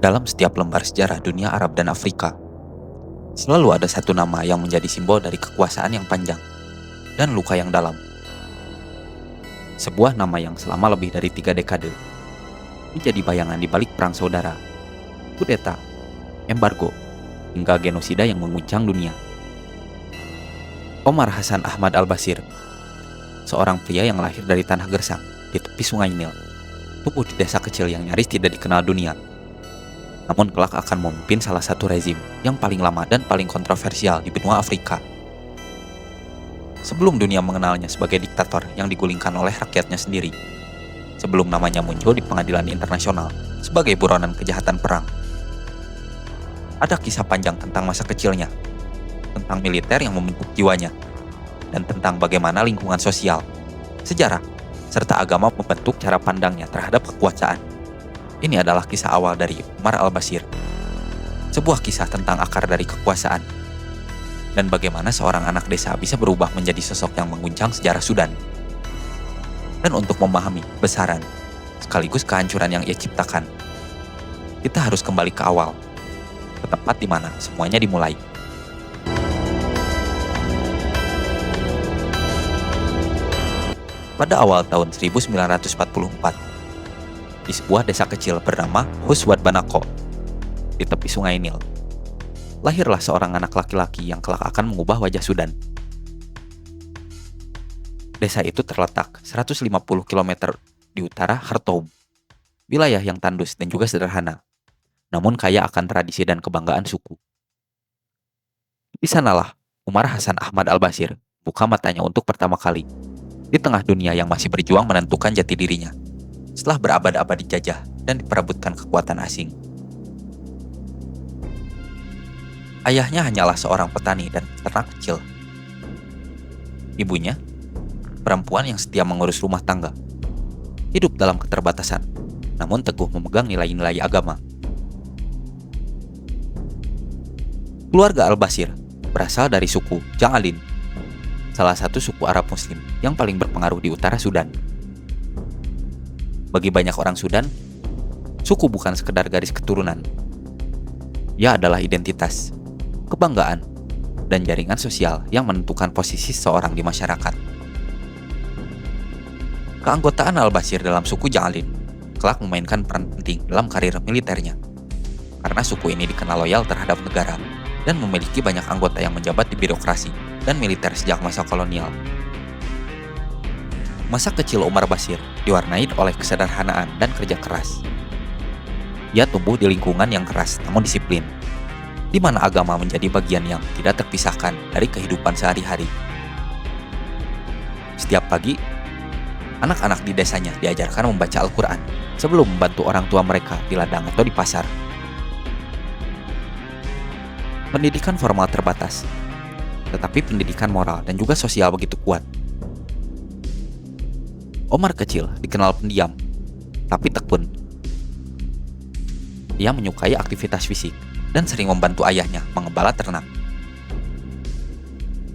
Dalam setiap lembar sejarah dunia Arab dan Afrika, selalu ada satu nama yang menjadi simbol dari kekuasaan yang panjang dan luka yang dalam. Sebuah nama yang selama lebih dari 3 dekade menjadi bayangan di balik perang saudara, kudeta, embargo, hingga genosida yang mengguncang dunia. Omar Hasan Ahmad Al-Bashir, seorang pria yang lahir dari tanah gersang di tepi sungai Nil, tumbuh di desa kecil yang nyaris tidak dikenal dunia. Namun kelak akan memimpin salah satu rezim yang paling lama dan paling kontroversial di benua Afrika. Sebelum dunia mengenalnya sebagai diktator yang digulingkan oleh rakyatnya sendiri, sebelum namanya muncul di pengadilan internasional sebagai buronan kejahatan perang, ada kisah panjang tentang masa kecilnya, tentang militer yang membentuk jiwanya, dan tentang bagaimana lingkungan sosial, sejarah, serta agama membentuk cara pandangnya terhadap kekuasaan. Ini adalah kisah awal dari Omar Al-Bashir, sebuah kisah tentang akar dari kekuasaan, dan bagaimana seorang anak desa bisa berubah menjadi sosok yang mengguncang sejarah Sudan. Dan untuk memahami besaran, sekaligus kehancuran yang ia ciptakan, kita harus kembali ke awal, ke tempat di mana semuanya dimulai. Pada awal tahun 1944, di sebuah desa kecil bernama Huswat Banako, di tepi sungai Nil, lahirlah seorang anak laki-laki yang kelak akan mengubah wajah Sudan. Desa itu terletak 150 km di utara Khartoum, wilayah yang tandus dan juga sederhana, namun kaya akan tradisi dan kebanggaan suku. Di sanalah Omar Hasan Ahmad Al-Bashir buka matanya untuk pertama kali di tengah dunia yang masih berjuang menentukan jati dirinya setelah berabad-abad dijajah dan diperebutkan kekuatan asing. Ayahnya hanyalah seorang petani dan peternak kecil. Ibunya, perempuan yang setia mengurus rumah tangga, hidup dalam keterbatasan, namun teguh memegang nilai-nilai agama. Keluarga Al-Bashir berasal dari suku Jangalin, salah satu suku Arab Muslim yang paling berpengaruh di utara Sudan. Bagi banyak orang Sudan, suku bukan sekedar garis keturunan. Ia adalah identitas, kebanggaan, dan jaringan sosial yang menentukan posisi seseorang di masyarakat. Keanggotaan Al-Bashir dalam suku Jangalin kelak memainkan peran penting dalam karir militernya, karena suku ini dikenal loyal terhadap negara dan memiliki banyak anggota yang menjabat di birokrasi dan militer sejak masa kolonial. Masa kecil Omar Bashir diwarnai oleh kesederhanaan dan kerja keras. Ia tumbuh di lingkungan yang keras namun disiplin, di mana agama menjadi bagian yang tidak terpisahkan dari kehidupan sehari-hari. Setiap pagi, anak-anak di desanya diajarkan membaca Al-Quran sebelum membantu orang tua mereka di ladang atau di pasar. Pendidikan formal terbatas, tetapi pendidikan moral dan juga sosial begitu kuat. Omar kecil dikenal pendiam, tapi tekun. Ia menyukai aktivitas fisik dan sering membantu ayahnya mengembala ternak.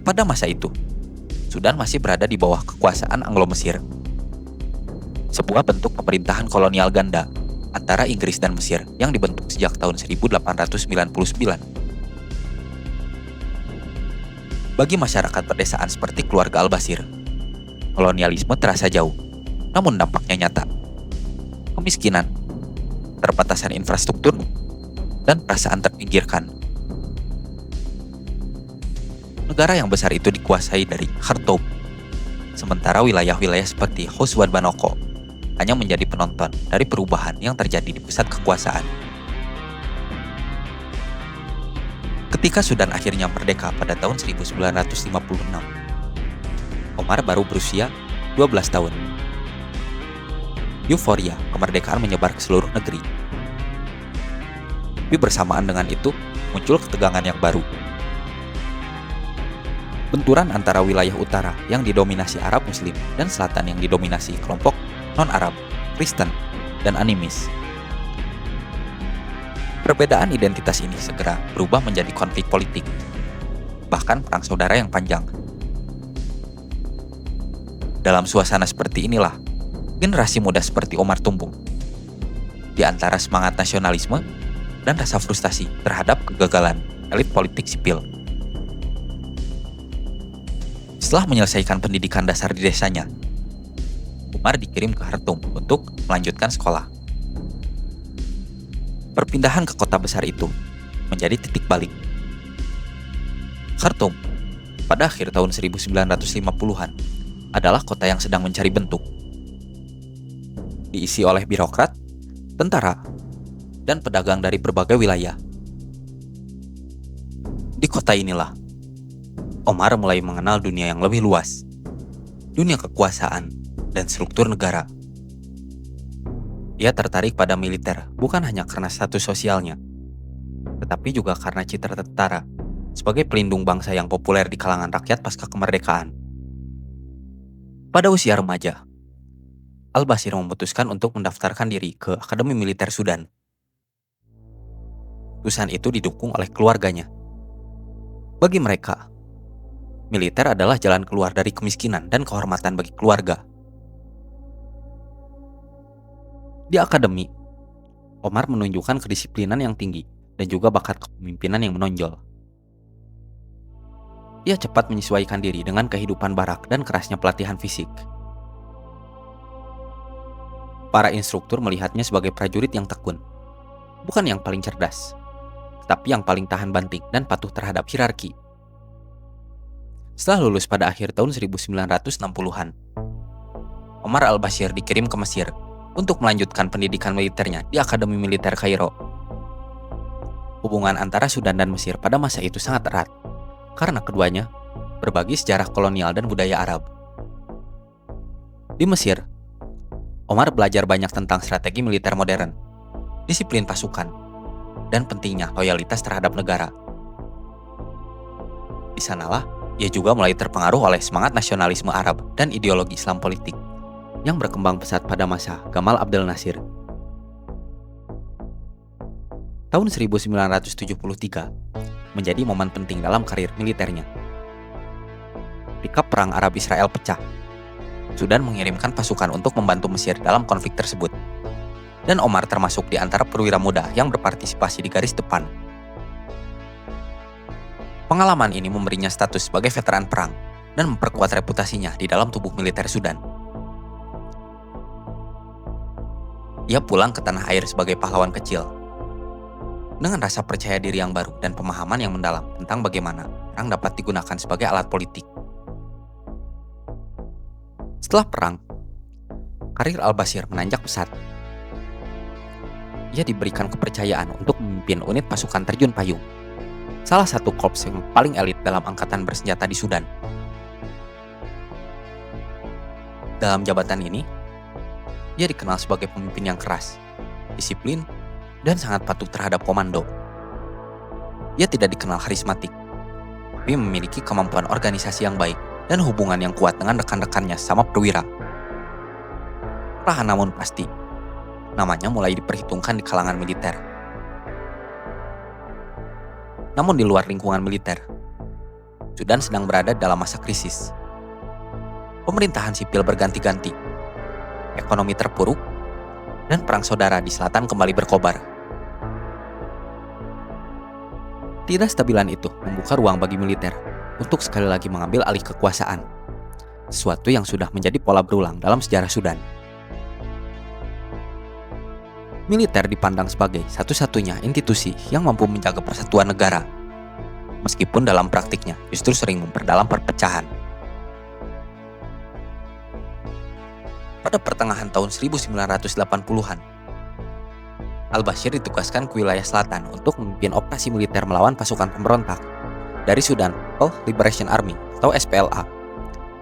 Pada masa itu, Sudan masih berada di bawah kekuasaan Anglo-Mesir, sebuah bentuk pemerintahan kolonial ganda antara Inggris dan Mesir yang dibentuk sejak tahun 1899. Bagi masyarakat pedesaan seperti keluarga Al-Bashir, kolonialisme terasa jauh, namun dampaknya nyata. Kemiskinan, keterbatasan infrastruktur, dan perasaan terpinggirkan. Negara yang besar itu dikuasai dari Khartoum, sementara wilayah-wilayah seperti Huswat Banako hanya menjadi penonton dari perubahan yang terjadi di pusat kekuasaan. Ketika Sudan akhirnya merdeka pada tahun 1956, Omar baru berusia 12 tahun. Euforia kemerdekaan menyebar ke seluruh negeri. Tapi bersamaan dengan itu, muncul ketegangan yang baru. Benturan antara wilayah utara yang didominasi Arab Muslim dan selatan yang didominasi kelompok non-Arab, Kristen, dan animis. Perbedaan identitas ini segera berubah menjadi konflik politik, bahkan perang saudara yang panjang. Dalam suasana seperti inilah, generasi muda seperti Omar tumbuh. Di antara semangat nasionalisme dan rasa frustasi terhadap kegagalan elit politik sipil. Setelah menyelesaikan pendidikan dasar di desanya, Umar dikirim ke Khartoum untuk melanjutkan sekolah. Perpindahan ke kota besar itu menjadi titik balik. Khartoum pada akhir tahun 1950-an adalah kota yang sedang mencari bentuk. Diisi oleh birokrat, tentara, dan pedagang dari berbagai wilayah. Di kota inilah, Omar mulai mengenal dunia yang lebih luas, dunia kekuasaan dan struktur negara. Ia tertarik pada militer bukan hanya karena status sosialnya, tetapi juga karena citra tentara sebagai pelindung bangsa yang populer di kalangan rakyat pasca kemerdekaan. Pada usia remaja, Al-Bashir memutuskan untuk mendaftarkan diri ke Akademi Militer Sudan. Keputusan itu didukung oleh keluarganya. Bagi mereka, militer adalah jalan keluar dari kemiskinan dan kehormatan bagi keluarga. Di akademi, Omar menunjukkan kedisiplinan yang tinggi dan juga bakat kepemimpinan yang menonjol. Ia cepat menyesuaikan diri dengan kehidupan barak dan kerasnya pelatihan fisik. Para instruktur melihatnya sebagai prajurit yang tekun, bukan yang paling cerdas, tetapi yang paling tahan banting dan patuh terhadap hierarki. Setelah lulus pada akhir tahun 1960-an, Omar Al-Bashir dikirim ke Mesir untuk melanjutkan pendidikan militernya di Akademi Militer Kairo. Hubungan antara Sudan dan Mesir pada masa itu sangat erat, karena keduanya berbagi sejarah kolonial dan budaya Arab. Di Mesir, Omar belajar banyak tentang strategi militer modern, disiplin pasukan, dan pentingnya loyalitas terhadap negara. Di sanalah, ia juga mulai terpengaruh oleh semangat nasionalisme Arab dan ideologi Islam politik yang berkembang pesat pada masa Gamal Abdel Nasir. Tahun 1973 menjadi momen penting dalam karir militernya. Ketika Perang Arab-Israel pecah, Sudan mengirimkan pasukan untuk membantu Mesir dalam konflik tersebut, dan Omar termasuk di antara perwira muda yang berpartisipasi di garis depan. Pengalaman ini memberinya status sebagai veteran perang dan memperkuat reputasinya di dalam tubuh militer Sudan. Ia pulang ke tanah air sebagai pahlawan kecil, dengan rasa percaya diri yang baru dan pemahaman yang mendalam tentang bagaimana perang dapat digunakan sebagai alat politik. Setelah perang, karir Al-Bashir menanjak pesat. Ia diberikan kepercayaan untuk memimpin unit pasukan terjun payung, salah satu korps yang paling elit dalam angkatan bersenjata di Sudan. Dalam jabatan ini, ia dikenal sebagai pemimpin yang keras, disiplin, dan sangat patuh terhadap komando. Ia tidak dikenal karismatik, tapi memiliki kemampuan organisasi yang baik dan hubungan yang kuat dengan rekan-rekannya sama perwira. Perlahan namun pasti, namanya mulai diperhitungkan di kalangan militer. Namun di luar lingkungan militer, Sudan sedang berada dalam masa krisis. Pemerintahan sipil berganti-ganti, ekonomi terpuruk, dan perang saudara di selatan kembali berkobar. Ketidakstabilan itu membuka ruang bagi militer untuk sekali lagi mengambil alih kekuasaan, sesuatu yang sudah menjadi pola berulang dalam sejarah Sudan. Militer dipandang sebagai satu-satunya institusi yang mampu menjaga persatuan negara, meskipun dalam praktiknya justru sering memperdalam perpecahan. Pada pertengahan tahun 1980-an, Al-Bashir ditugaskan ke wilayah selatan untuk memimpin operasi militer melawan pasukan pemberontak dari Sudan People's Liberation Army atau SPLA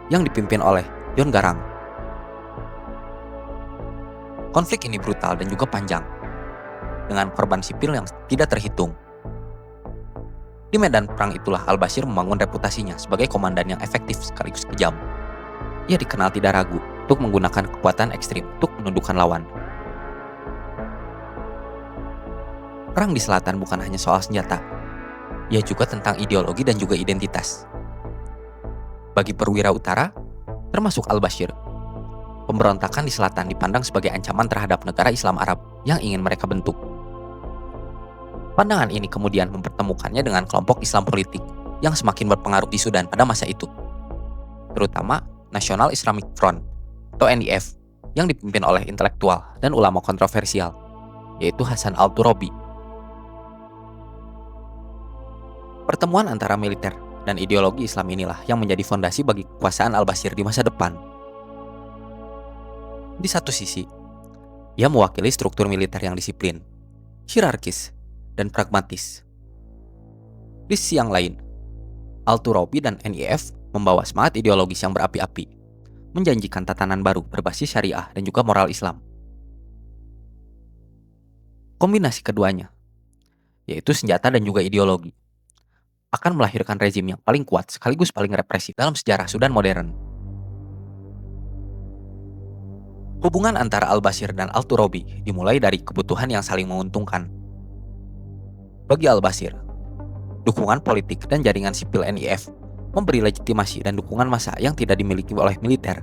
yang dipimpin oleh John Garang. Konflik ini brutal dan juga panjang, dengan korban sipil yang tidak terhitung. Di medan perang itulah Al-Bashir membangun reputasinya sebagai komandan yang efektif sekaligus kejam. Ia dikenal tidak ragu untuk menggunakan kekuatan ekstrim untuk menundukkan lawan. Perang di selatan bukan hanya soal senjata, ia juga tentang ideologi dan juga identitas. Bagi perwira utara, termasuk Al-Bashir, pemberontakan di selatan dipandang sebagai ancaman terhadap negara Islam Arab yang ingin mereka bentuk. Pandangan ini kemudian mempertemukannya dengan kelompok Islam politik yang semakin berpengaruh di Sudan pada masa itu, terutama National Islamic Front atau NIF yang dipimpin oleh intelektual dan ulama kontroversial, yaitu Hasan al-Turabi. Pertemuan antara militer dan ideologi Islam inilah yang menjadi fondasi bagi kekuasaan al-Bashir di masa depan. Di satu sisi, ia mewakili struktur militer yang disiplin, hierarkis, dan pragmatis. Di sisi yang lain, al-Turabi dan NIF membawa semangat ideologis yang berapi-api, menjanjikan tatanan baru berbasis syariah dan juga moral Islam. Kombinasi keduanya, yaitu senjata dan juga ideologi, akan melahirkan rezim yang paling kuat sekaligus paling represif dalam sejarah Sudan modern. Hubungan antara al-Bashir dan al-Turabi dimulai dari kebutuhan yang saling menguntungkan. Bagi al-Bashir, dukungan politik dan jaringan sipil NIF memberi legitimasi dan dukungan massa yang tidak dimiliki oleh militer.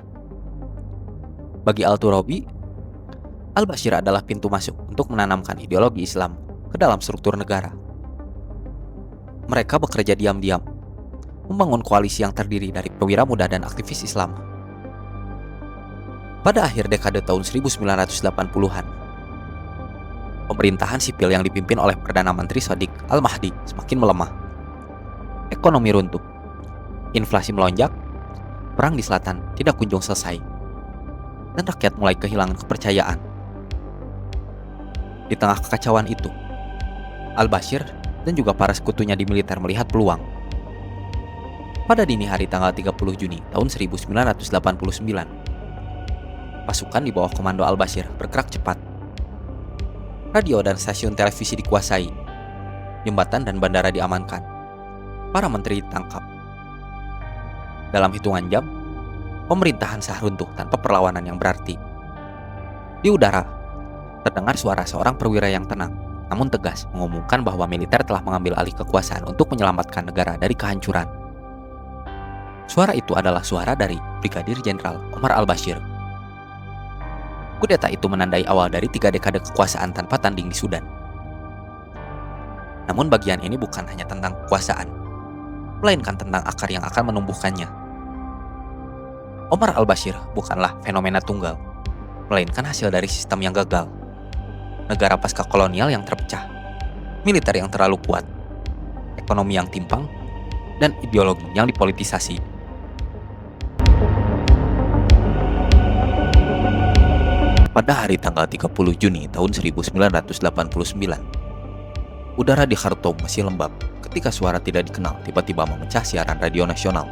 Bagi al-Turabi, al-Bashir adalah pintu masuk untuk menanamkan ideologi Islam ke dalam struktur negara. Mereka bekerja diam-diam, membangun koalisi yang terdiri dari perwira muda dan aktivis Islam. Pada akhir dekade tahun 1980-an, pemerintahan sipil yang dipimpin oleh Perdana Menteri Sadiq Al-Mahdi semakin melemah. Ekonomi runtuh, inflasi melonjak, perang di selatan tidak kunjung selesai, dan rakyat mulai kehilangan kepercayaan. Di tengah kekacauan itu, al-Bashir dan juga para sekutunya di militer melihat peluang. Pada dini hari tanggal 30 Juni tahun 1989, pasukan di bawah komando al-Bashir bergerak cepat. Radio dan stasiun televisi dikuasai, jembatan dan bandara diamankan, para menteri ditangkap. Dalam hitungan jam, pemerintahan sah runtuh tanpa perlawanan yang berarti. Di udara, terdengar suara seorang perwira yang tenang, namun tegas mengumumkan bahwa militer telah mengambil alih kekuasaan untuk menyelamatkan negara dari kehancuran. Suara itu adalah suara dari Brigadir Jenderal Omar al-Bashir. Kudeta itu menandai awal dari 3 dekade kekuasaan tanpa tanding di Sudan. Namun bagian ini bukan hanya tentang kekuasaan, melainkan tentang akar yang akan menumbuhkannya. Omar al-Bashir bukanlah fenomena tunggal, melainkan hasil dari sistem yang gagal. Negara pasca kolonial yang terpecah, militer yang terlalu kuat, ekonomi yang timpang, dan ideologi yang dipolitisasi. Pada hari tanggal 30 Juni tahun 1989, udara di Khartoum masih lembab ketika suara tidak dikenal tiba-tiba memecah siaran radio nasional.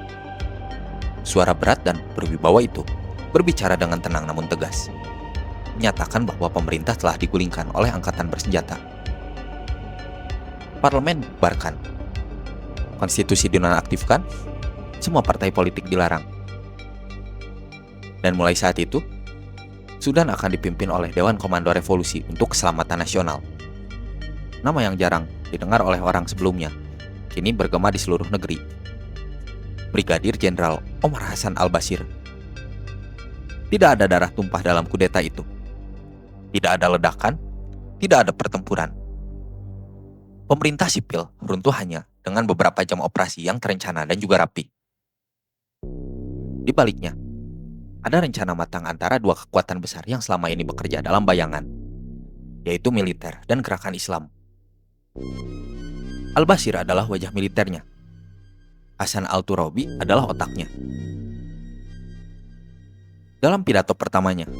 Suara berat dan berwibawa itu berbicara dengan tenang namun tegas, menyatakan bahwa pemerintah telah digulingkan oleh angkatan bersenjata. Parlemen dibubarkan, konstitusi dinonaktifkan, semua partai politik dilarang. Dan mulai saat itu, Sudan akan dipimpin oleh Dewan Komando Revolusi untuk Keselamatan Nasional. Nama yang jarang didengar oleh orang sebelumnya, kini bergema di seluruh negeri. Brigadir Jenderal Omar Hasan al-Bashir. Tidak ada darah tumpah dalam kudeta itu. Tidak ada ledakan, tidak ada pertempuran. Pemerintah sipil runtuh hanya dengan beberapa jam operasi yang terencana dan juga rapi. Di baliknya, ada rencana matang antara 2 kekuatan besar yang selama ini bekerja dalam bayangan, yaitu militer dan gerakan Islam. Al-Bashir adalah wajah militernya. Hasan al-Turabi adalah otaknya. Dalam pidato pertamanya,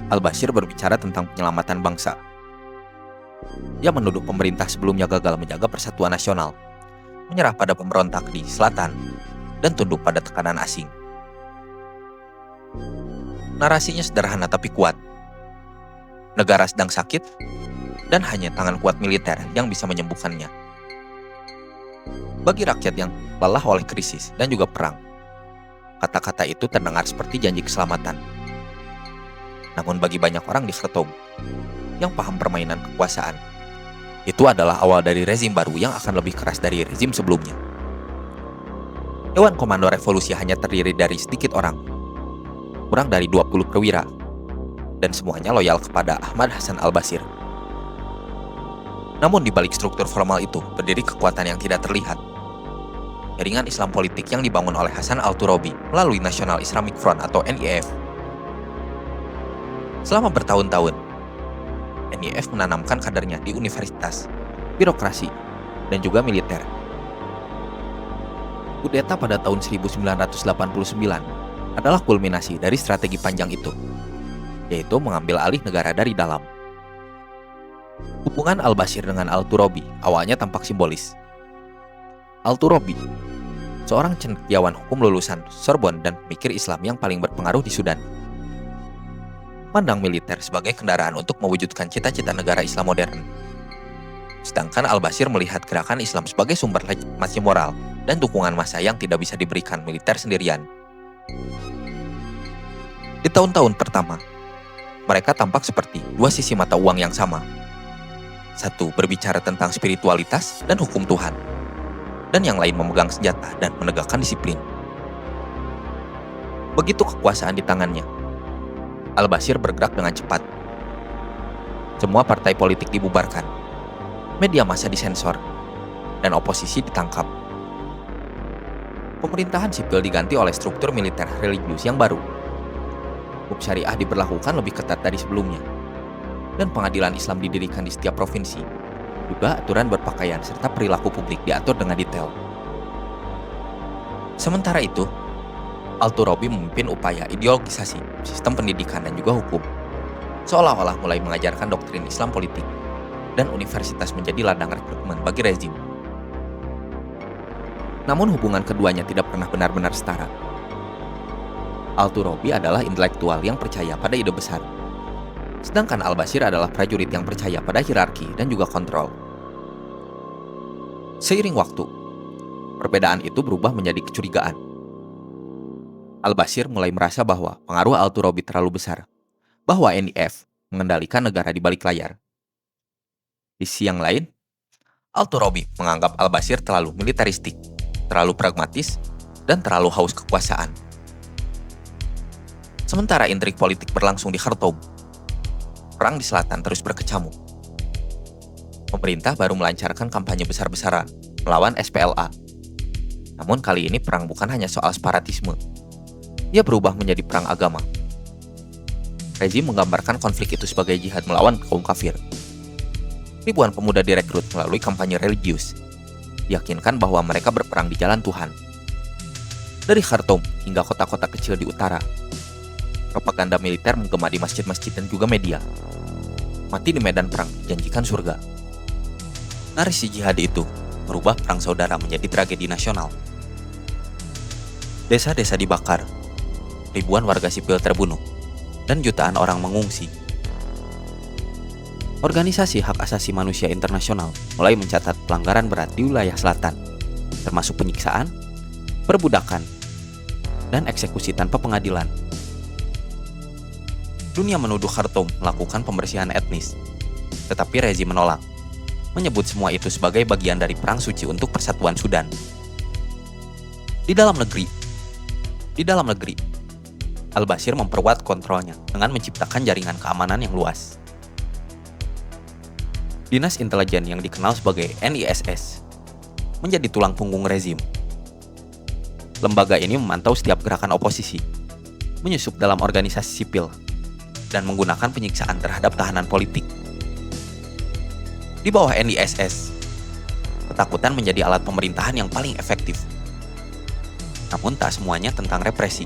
al-Bashir berbicara tentang penyelamatan bangsa. Ia menuduh pemerintah sebelumnya gagal menjaga persatuan nasional, menyerah pada pemberontak di selatan, dan tunduk pada tekanan asing. Narasinya sederhana tapi kuat. Negara sedang sakit, dan hanya tangan kuat militer yang bisa menyembuhkannya. Bagi rakyat yang lelah oleh krisis dan juga perang, kata-kata itu terdengar seperti janji keselamatan. Namun bagi banyak orang di Khartoum yang paham permainan kekuasaan, itu adalah awal dari rezim baru yang akan lebih keras dari rezim sebelumnya. Dewan Komando Revolusi hanya terdiri dari sedikit orang, kurang dari 20 perwira, dan semuanya loyal kepada Ahmad Hasan al-Bashir. Namun di balik struktur formal itu berdiri kekuatan yang tidak terlihat. Jaringan Islam politik yang dibangun oleh Hasan Al-Turabi melalui National Islamic Front atau NIF. Selama bertahun-tahun, NIF menanamkan kadernya di universitas, birokrasi, dan juga militer. Kudeta pada tahun 1989 adalah kulminasi dari strategi panjang itu, yaitu mengambil alih negara dari dalam. Hubungan Al-Bashir dengan Al-Turabi awalnya tampak simbolis. Al-Turabi, seorang cendekiawan hukum lulusan Sorbonne dan pemikir Islam yang paling berpengaruh di Sudan, pandang militer sebagai kendaraan untuk mewujudkan cita-cita negara Islam modern. Sedangkan Al-Bashir melihat gerakan Islam sebagai sumber legitimasi moral dan dukungan massa yang tidak bisa diberikan militer sendirian. Di tahun-tahun pertama, mereka tampak seperti dua sisi mata uang yang sama. Satu berbicara tentang spiritualitas dan hukum Tuhan, dan yang lain memegang senjata dan menegakkan disiplin. Begitu kekuasaan di tangannya, Al-Bashir bergerak dengan cepat. Semua partai politik dibubarkan, media massa disensor, dan oposisi ditangkap. Pemerintahan sipil diganti oleh struktur militer religius yang baru. Hukum syariah diberlakukan lebih ketat dari sebelumnya, dan pengadilan Islam didirikan di setiap provinsi. Juga aturan berpakaian serta perilaku publik diatur dengan detail. Sementara itu, Al-Turabi memimpin upaya ideologisasi sistem pendidikan dan juga hukum, seolah-olah mulai mengajarkan doktrin Islam politik, dan universitas menjadi ladang rekrutmen bagi rezim. Namun hubungan keduanya tidak pernah benar-benar setara. Al-Turabi adalah intelektual yang percaya pada ide besar, sedangkan Al-Bashir adalah prajurit yang percaya pada hierarki dan juga kontrol. Seiring waktu, perbedaan itu berubah menjadi kecurigaan. Al-Bashir mulai merasa bahwa pengaruh Al-Turabi terlalu besar, bahwa NIF mengendalikan negara di balik layar. Di sisi yang lain, Al-Turabi menganggap Al-Bashir terlalu militeristik, terlalu pragmatis, dan terlalu haus kekuasaan. Sementara intrik politik berlangsung di Khartoum, perang di selatan terus berkecamuk. Pemerintah baru melancarkan kampanye besar-besaran melawan SPLA. Namun kali ini perang bukan hanya soal separatisme. Ia berubah menjadi perang agama. Rezim menggambarkan konflik itu sebagai jihad melawan kaum kafir. Ribuan pemuda direkrut melalui kampanye religius, yakinkan bahwa mereka berperang di jalan Tuhan. Dari Khartoum hingga kota-kota kecil di utara, propaganda militer menggema di masjid-masjid dan juga media. Mati di medan perang janjikan surga. Narasi jihad itu merubah perang saudara menjadi tragedi nasional. Desa-desa dibakar, ribuan warga sipil terbunuh, dan jutaan orang mengungsi. Organisasi hak asasi manusia internasional mulai mencatat pelanggaran berat di wilayah selatan, termasuk penyiksaan, perbudakan, dan eksekusi tanpa pengadilan. Dunia menuduh Khartoum melakukan pembersihan etnis, tetapi rezim menolak, menyebut semua itu sebagai bagian dari perang suci untuk persatuan Sudan. Di dalam negeri, Al-Bashir memperkuat kontrolnya dengan menciptakan jaringan keamanan yang luas. Dinas intelijen yang dikenal sebagai NISS menjadi tulang punggung rezim. Lembaga ini memantau setiap gerakan oposisi, menyusup dalam organisasi sipil, dan menggunakan penyiksaan terhadap tahanan politik. Di bawah NISS, ketakutan menjadi alat pemerintahan yang paling efektif. Namun tak semuanya tentang represi.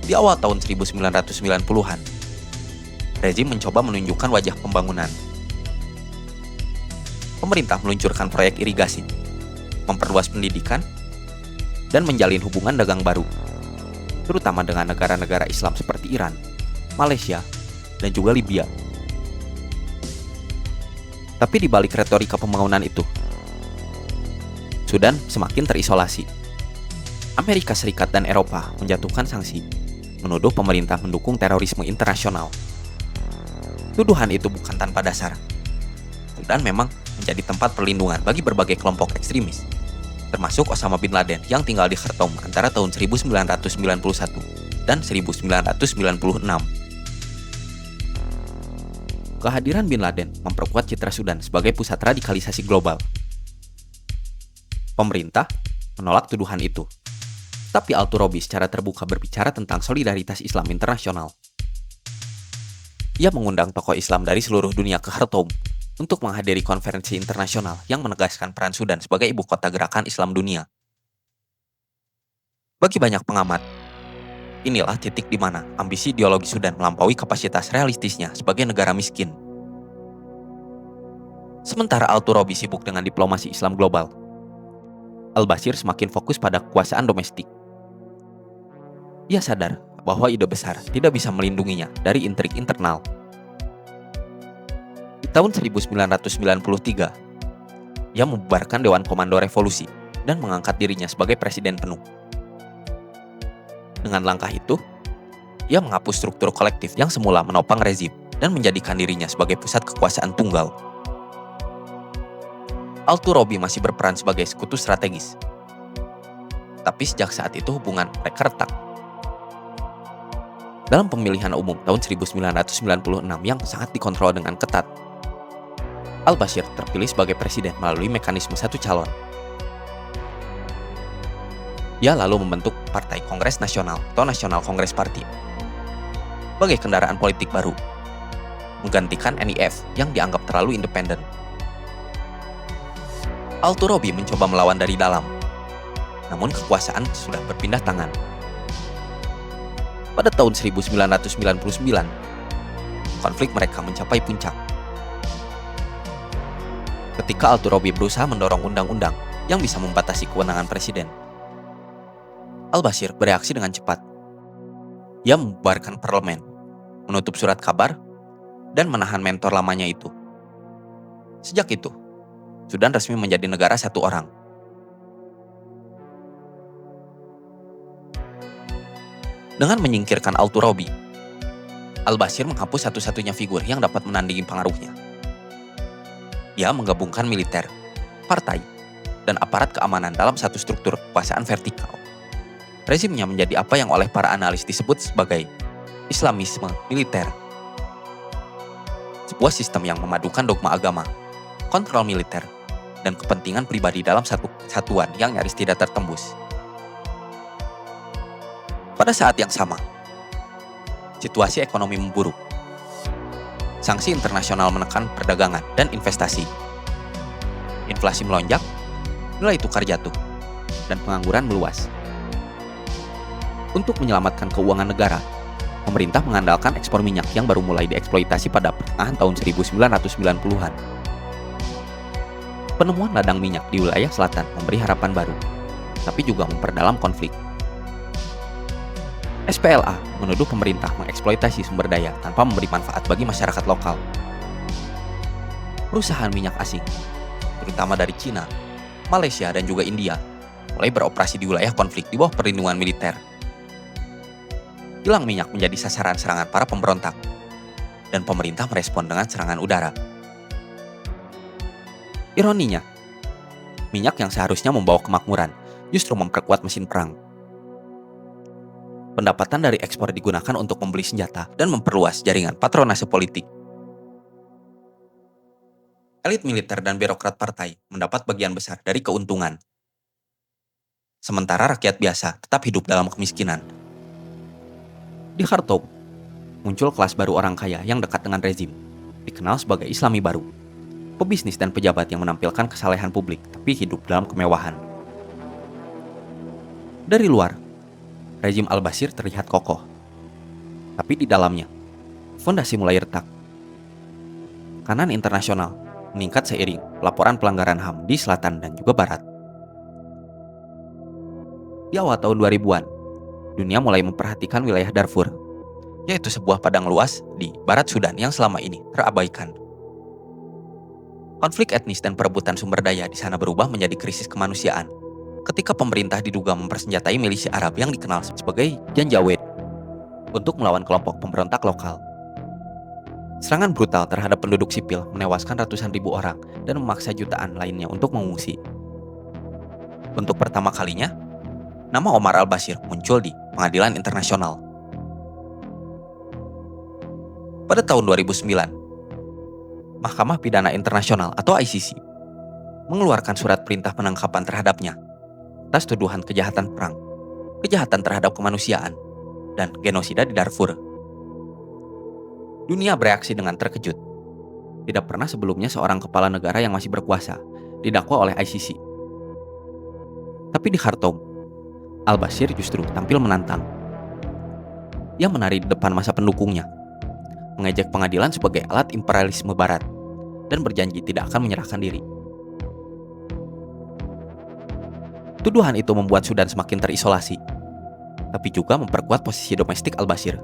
Di awal tahun 1990-an, rezim mencoba menunjukkan wajah pembangunan. Pemerintah meluncurkan proyek irigasi, memperluas pendidikan, dan menjalin hubungan dagang baru, terutama dengan negara-negara Islam seperti Iran, Malaysia, dan juga Libya. Tapi di balik retorika pembangunan itu, Sudan semakin terisolasi. Amerika Serikat dan Eropa menjatuhkan sanksi, menuduh pemerintah mendukung terorisme internasional. Tuduhan itu bukan tanpa dasar. Sudan memang menjadi tempat perlindungan bagi berbagai kelompok ekstremis, termasuk Osama bin Laden yang tinggal di Khartoum antara tahun 1991 dan 1996. Kehadiran Bin Laden memperkuat citra Sudan sebagai pusat radikalisasi global. Pemerintah menolak tuduhan itu. Tapi Al-Turabi secara terbuka berbicara tentang solidaritas Islam internasional. Ia mengundang tokoh Islam dari seluruh dunia ke Khartoum untuk menghadiri konferensi internasional yang menegaskan peran Sudan sebagai ibu kota gerakan Islam dunia. Bagi banyak pengamat, inilah titik di mana ambisi ideologi Sudan melampaui kapasitas realistisnya sebagai negara miskin. Sementara Al-Turabi sibuk dengan diplomasi Islam global, Al-Bashir semakin fokus pada kekuasaan domestik. Ia sadar bahwa ide besar tidak bisa melindunginya dari intrik internal. Di tahun 1993, ia membubarkan Dewan Komando Revolusi dan mengangkat dirinya sebagai presiden penuh. Dengan langkah itu, ia menghapus struktur kolektif yang semula menopang rezim dan menjadikan dirinya sebagai pusat kekuasaan tunggal. Al-Turabi masih berperan sebagai sekutu strategis. Tapi sejak saat itu hubungan mereka retak. Dalam pemilihan umum tahun 1996 yang sangat dikontrol dengan ketat, Al-Bashir terpilih sebagai presiden melalui mekanisme satu calon. Ia lalu membentuk Partai Kongres Nasional atau National Congress Party sebagai kendaraan politik baru, menggantikan NIF yang dianggap terlalu independen. Al-Turabi mencoba melawan dari dalam, namun kekuasaan sudah berpindah tangan. Pada tahun 1999, konflik mereka mencapai puncak. Ketika Al-Turabi berusaha mendorong undang-undang yang bisa membatasi kewenangan presiden, Al-Bashir bereaksi dengan cepat. Ia membubarkan parlemen, menutup surat kabar, dan menahan mentor lamanya itu. Sejak itu, Sudan resmi menjadi negara satu orang. Dengan menyingkirkan Al-Turabi, Al-Bashir menghapus satu-satunya figur yang dapat menandingi pengaruhnya. Ia menggabungkan militer, partai, dan aparat keamanan dalam satu struktur kekuasaan vertikal. Rezimnya menjadi apa yang oleh para analis disebut sebagai Islamisme militer. Sebuah sistem yang memadukan dogma agama, kontrol militer, dan kepentingan pribadi dalam satu kesatuan yang nyaris tidak tertembus. Pada saat yang sama, situasi ekonomi memburuk. Sanksi internasional menekan perdagangan dan investasi. Inflasi melonjak, nilai tukar jatuh, dan pengangguran meluas. Untuk menyelamatkan keuangan negara, pemerintah mengandalkan ekspor minyak yang baru mulai dieksploitasi pada pertengahan tahun 1990-an. Penemuan ladang minyak di wilayah selatan memberi harapan baru, tapi juga memperdalam konflik. SPLA menuduh pemerintah mengeksploitasi sumber daya tanpa memberi manfaat bagi masyarakat lokal. Perusahaan minyak asing, terutama dari Cina, Malaysia, dan juga India, mulai beroperasi di wilayah konflik di bawah perlindungan militer. Kilang minyak menjadi sasaran serangan para pemberontak, dan pemerintah merespon dengan serangan udara. Ironinya, minyak yang seharusnya membawa kemakmuran justru memperkuat mesin perang. Pendapatan dari ekspor digunakan untuk membeli senjata dan memperluas jaringan patronase politik. Elit militer dan birokrat partai mendapat bagian besar dari keuntungan. Sementara rakyat biasa tetap hidup dalam kemiskinan. Di Khartoum, muncul kelas baru orang kaya yang dekat dengan rezim, dikenal sebagai Islami baru. Pebisnis dan pejabat yang menampilkan kesalehan publik tapi hidup dalam kemewahan. Dari luar, rezim Al-Bashir terlihat kokoh. Tapi di dalamnya, fondasi mulai retak. Kanan internasional meningkat seiring laporan pelanggaran HAM di selatan dan juga barat. Di awal tahun 2000-an, dunia mulai memperhatikan wilayah Darfur, yaitu sebuah padang luas di barat Sudan yang selama ini terabaikan. Konflik etnis dan perebutan sumber daya di sana berubah menjadi krisis kemanusiaan ketika pemerintah diduga mempersenjatai milisi Arab yang dikenal sebagai Janjaweed untuk melawan kelompok pemberontak lokal. Serangan brutal terhadap penduduk sipil menewaskan ratusan ribu orang dan memaksa jutaan lainnya untuk mengungsi. Untuk pertama kalinya, nama Omar Al-Bashir muncul di pengadilan internasional. Pada tahun 2009, Mahkamah Pidana Internasional atau ICC mengeluarkan surat perintah penangkapan terhadapnya atas tuduhan kejahatan perang, kejahatan terhadap kemanusiaan, dan genosida di Darfur. Dunia bereaksi dengan terkejut. Tidak pernah sebelumnya seorang kepala negara yang masih berkuasa didakwa oleh ICC. Tapi di Khartoum, al-Bashir justru tampil menantang. Ia menari di depan masa pendukungnya, mengejek pengadilan sebagai alat imperialisme barat, dan berjanji tidak akan menyerahkan diri. Tuduhan itu membuat Sudan semakin terisolasi, tapi juga memperkuat posisi domestik al-Bashir.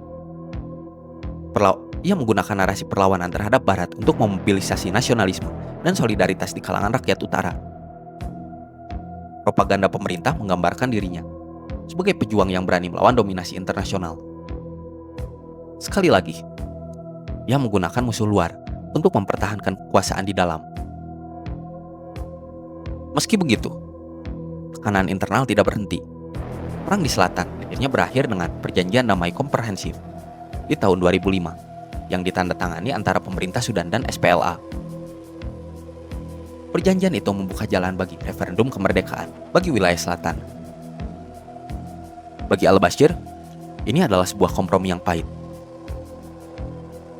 Ia menggunakan narasi perlawanan terhadap Barat untuk memobilisasi nasionalisme dan solidaritas di kalangan rakyat utara. Propaganda pemerintah menggambarkan dirinya sebagai pejuang yang berani melawan dominasi internasional. Sekali lagi, ia menggunakan musuh luar untuk mempertahankan kekuasaan di dalam. Meski begitu, tekanan internal tidak berhenti. Perang di selatan akhirnya berakhir dengan perjanjian damai komprehensif di tahun 2005 yang ditandatangani antara pemerintah Sudan dan SPLA. Perjanjian itu membuka jalan bagi referendum kemerdekaan bagi wilayah selatan. Bagi al-Bashir, ini adalah sebuah kompromi yang pahit.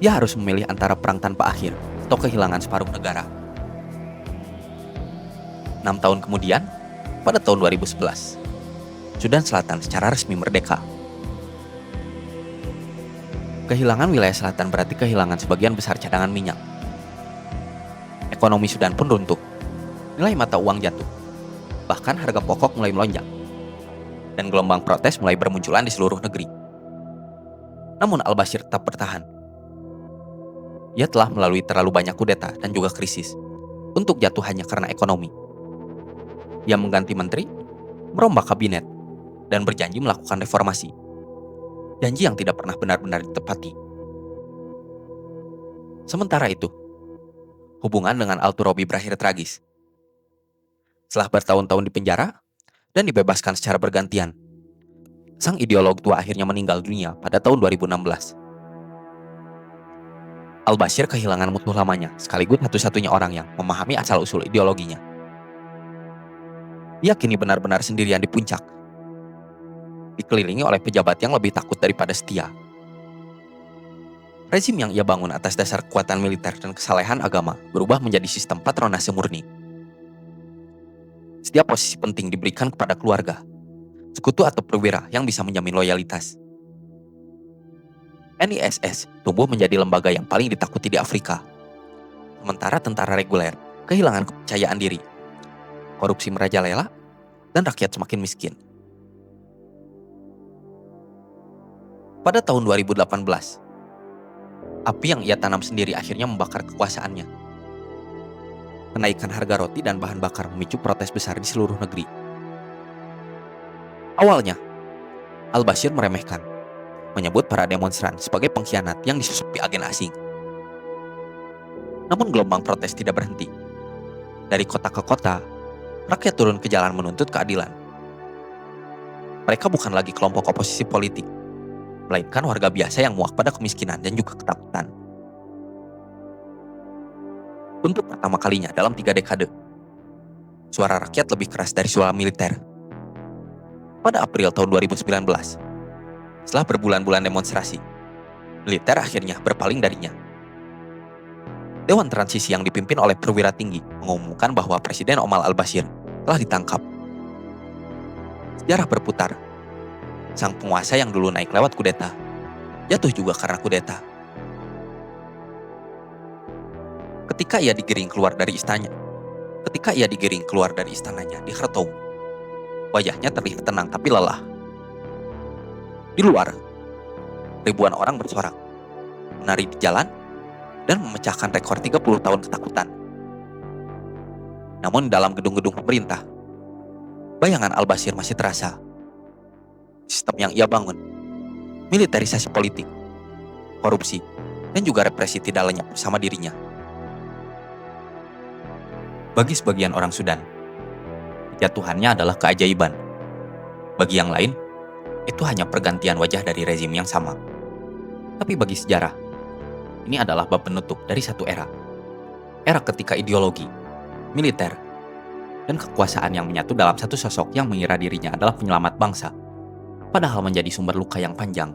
Dia harus memilih antara perang tanpa akhir atau kehilangan separuh negara. 6 tahun kemudian, pada tahun 2011, Sudan Selatan secara resmi merdeka. Kehilangan wilayah selatan berarti kehilangan sebagian besar cadangan minyak. Ekonomi Sudan pun runtuh. Nilai mata uang jatuh. Bahkan harga pokok mulai melonjak. Dan gelombang protes mulai bermunculan di seluruh negeri. Namun al-Bashir tetap bertahan. Ia telah melalui terlalu banyak kudeta dan juga krisis untuk jatuh hanya karena ekonomi. Ia mengganti menteri, merombak kabinet, dan berjanji melakukan reformasi. Janji yang tidak pernah benar-benar ditepati. Sementara itu, hubungan dengan Al-Turabi berakhir tragis. Setelah bertahun-tahun di penjara dan dibebaskan secara bergantian, sang ideolog tua akhirnya meninggal dunia pada tahun 2016. Al-Bashir kehilangan musuh lamanya, sekaligus satu-satunya orang yang memahami asal-usul ideologinya. Ia kini benar-benar sendirian di puncak, dikelilingi oleh pejabat yang lebih takut daripada setia. Rezim yang ia bangun atas dasar kekuatan militer dan kesalehan agama berubah menjadi sistem patronase murni. Setiap posisi penting diberikan kepada keluarga, sekutu atau perwira yang bisa menjamin loyalitas. NISS tumbuh menjadi lembaga yang paling ditakuti di Afrika. Sementara tentara reguler kehilangan kepercayaan diri, korupsi merajalela, dan rakyat semakin miskin. Pada tahun 2018, api yang ia tanam sendiri akhirnya membakar kekuasaannya. Kenaikan harga roti dan bahan bakar memicu protes besar di seluruh negeri. Awalnya, al-Bashir meremehkan, menyebut para demonstran sebagai pengkhianat yang disusupi agen asing. Namun gelombang protes tidak berhenti. Dari kota ke kota, rakyat turun ke jalan menuntut keadilan. Mereka bukan lagi kelompok oposisi politik, melainkan warga biasa yang muak pada kemiskinan dan juga ketakutan. Untuk pertama kalinya dalam 3 dekade, suara rakyat lebih keras dari suara militer. Pada April tahun 2019, setelah berbulan-bulan demonstrasi, militer akhirnya berpaling darinya. Dewan Transisi yang dipimpin oleh perwira tinggi mengumumkan bahwa Presiden Omar al-Bashir telah ditangkap. Sejarah berputar. Sang penguasa yang dulu naik lewat kudeta, jatuh juga karena kudeta. Ketika ia digiring keluar dari istananya di Khartoum, wajahnya terlihat tenang tapi lelah. Di luar, ribuan orang bersorak, menari di jalan, dan memecahkan rekor 30 tahun ketakutan. Namun dalam gedung-gedung pemerintah, bayangan al-Bashir masih terasa. Sistem yang ia bangun, militerisasi politik, korupsi, dan juga represi tidak lenyap bersama dirinya. Bagi sebagian orang Sudan, kejatuhannya adalah keajaiban. Bagi yang lain, itu hanya pergantian wajah dari rezim yang sama. Tapi bagi sejarah, ini adalah bab penutup dari satu era. Era ketika ideologi, militer, dan kekuasaan yang menyatu dalam satu sosok yang mengira dirinya adalah penyelamat bangsa, padahal menjadi sumber luka yang panjang